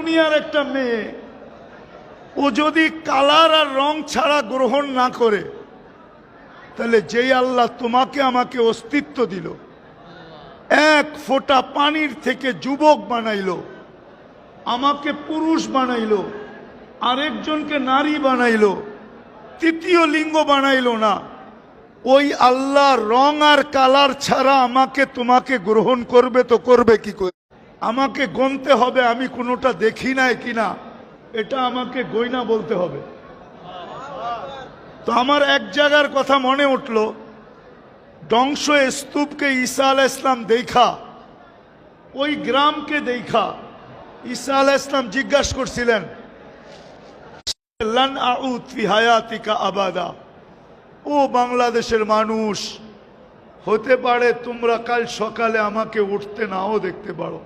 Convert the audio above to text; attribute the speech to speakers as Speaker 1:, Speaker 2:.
Speaker 1: দুনিয়ার একটা মেয়ে ও যদি কালার আর রং ছাড়া গ্রহণ না করে, তাহলে যেই আল্লাহ তোমাকে আমাকে অস্তিত্ব দিল, এক ফোঁটা পানির থেকে যুবক বানাইলো, আমাকে পুরুষ বানাইলো, আরেকজনকে নারী বানাইলো, তৃতীয় লিঙ্গ বানাইলো না, ওই আল্লাহ রং আর কালার ছাড়া আমাকে তোমাকে গ্রহণ করবে তো করবে কি করে? আমাকে গণতে হবে আমি কোনোটা দেখি নাই কিনা, এটা আমাকে গয়না বলতে হবে। তো আমার এক জায়গার কথা মনে উঠল, ধ্বংস স্তূপকে ঈসা আলাইহিস সালাম দেখা, ওই গ্রামকে দেখা ঈসা আলাইহিস সালাম জিজ্ঞাসা করছিলেন, লান আউদ ফি হায়াতিকা আবাদা, ও বাংলাদেশের মানুষ, হতে পারে তোমরা কাল সকালে আমাকে উঠতে নাও দেখতে পারো।